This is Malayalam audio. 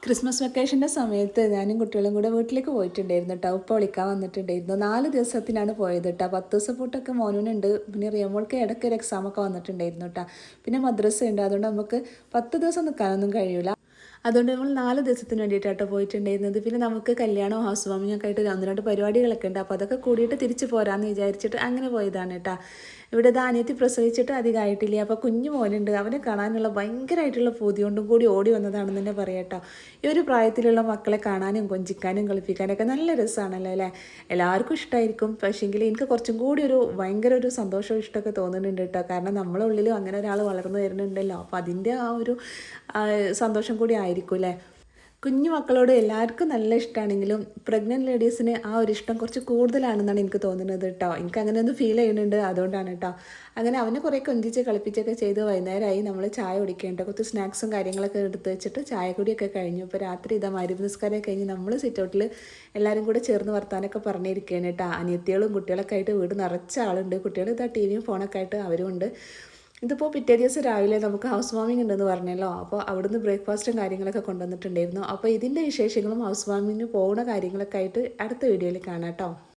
ക്രിസ്മസ് വെക്കേഷൻ്റെ സമയത്ത് ഞാനും കുട്ടികളും കൂടെ വീട്ടിലേക്ക് പോയിട്ടുണ്ടായിരുന്നു കേട്ടോ. ഉപ്പ വിളിക്കാൻ വന്നിട്ടുണ്ടായിരുന്നു. 4 ദിവസത്തിനാണ് പോയത് കേട്ടോ. 10 ദിവസം പൂട്ടൊക്കെ മോനുണ്ട്. പിന്നെ റിയമോൾക്ക് ഇടയ്ക്ക് ഒരു എക്സാമൊക്കെ വന്നിട്ടുണ്ടായിരുന്നു കേട്ടോ. പിന്നെ മദ്രസ ഉണ്ട്. അതുകൊണ്ട് നമുക്ക് 10 ദിവസം നിൽക്കാനൊന്നും കഴിയൂല. അതുകൊണ്ട് നമ്മൾ 4 ദിവസത്തിന് വേണ്ടിയിട്ടാട്ടോ പോയിട്ടുണ്ടായിരുന്നത്. പിന്നെ നമുക്ക് കല്യാണവും ഹൗസ് വാമിങ്ങും ഒക്കെ ആയിട്ട് 1-2 പരിപാടികളൊക്കെ ഉണ്ട്. അപ്പോൾ അതൊക്കെ കൂടിയിട്ട് തിരിച്ച് പോരാമെന്ന് വിചാരിച്ചിട്ട് അങ്ങനെ പോയതാണ് കേട്ടോ. ഇവിടെ അനിയത്തി പ്രസവിച്ചിട്ട് അധികമായിട്ടില്ല. അപ്പോൾ കുഞ്ഞു മോനുണ്ട്. അവനെ കാണാനുള്ള ഭയങ്കരമായിട്ടുള്ള പൂതി കൊണ്ടും കൂടി ഓടി വന്നതാണെന്ന് തന്നെ പറയാം കേട്ടോ. ഈ ഒരു പ്രായത്തിലുള്ള മക്കളെ കാണാനും കൊഞ്ചിക്കാനും കളിപ്പിക്കാനൊക്കെ നല്ല രസമാണല്ലോ അല്ലേ. എല്ലാവർക്കും ഇഷ്ടമായിരിക്കും. പക്ഷേങ്കിൽ എനിക്ക് കുറച്ചും കൂടി ഭയങ്കര ഒരു സന്തോഷവും ഇഷ്ടമൊക്കെ തോന്നുന്നുണ്ട് കേട്ടോ. കാരണം നമ്മളെ ഉള്ളിലും അങ്ങനെ ഒരാൾ വളർന്നു വരുന്നുണ്ടല്ലോ. അപ്പോൾ അതിൻ്റെ ആ ഒരു സന്തോഷം കൂടി ആയിരിക്കും അല്ലേ. കുഞ്ഞു മക്കളോട് എല്ലാവർക്കും നല്ല ഇഷ്ടമാണെങ്കിലും പ്രഗ്നൻറ്റ് ലേഡീസിന് ആ ഒരു ഇഷ്ടം കുറച്ച് കൂടുതലാണെന്നാണ് എനിക്ക് തോന്നുന്നത് കേട്ടോ. എനിക്ക് അങ്ങനെ ഒന്ന് ഫീൽ ചെയ്യുന്നുണ്ട്. അതുകൊണ്ടാണ് കേട്ടോ. അങ്ങനെ അവനെ കുറേ കൊഞ്ചിച്ച് കളിപ്പിച്ചൊക്കെ ചെയ്ത് വൈകുന്നേരമായി നമ്മൾ ചായ കുടിക്കേണ്ട കുറച്ച് സ്നാക്സും കാര്യങ്ങളൊക്കെ എടുത്ത് വെച്ചിട്ട് ചായ കുടിയൊക്കെ കഴിഞ്ഞു. ഇപ്പോൾ രാത്രി മഗ്‌രിബ് നിസ്കാരമൊക്കെ കഴിഞ്ഞ് നമ്മൾ സിറ്റൗട്ടിൽ എല്ലാവരും കൂടെ ചേർന്ന് വർത്താനൊക്കെ പറഞ്ഞിരിക്കുകയാണ് കേട്ടോ. അനിയത്തികളും കുട്ടികളൊക്കെ ആയിട്ട് വീട് നിറച്ച ആളുണ്ട്. കുട്ടികൾ ടിവിയും ഫോണൊക്കെ ആയിട്ട് അവരും ഉണ്ട്. ഇതിപ്പോൾ പിറ്റേ ദിവസം രാവിലെ നമുക്ക് ഹൗസ് വാമിംഗ് ഉണ്ടെന്ന് പറഞ്ഞല്ലോ. അപ്പോൾ അവിടുന്ന് ബ്രേക്ക്ഫാസ്റ്റും കാര്യങ്ങളൊക്കെ കൊണ്ടുവന്നിട്ടുണ്ടായിരുന്നു. അപ്പോൾ ഇതിൻ്റെ വിശേഷങ്ങളും ഹൗസ് വാമിങ്ങിന് പോകുന്ന കാര്യങ്ങളൊക്കെ ആയിട്ട് അടുത്ത വീഡിയോയിൽ കാണാം കേട്ടോ.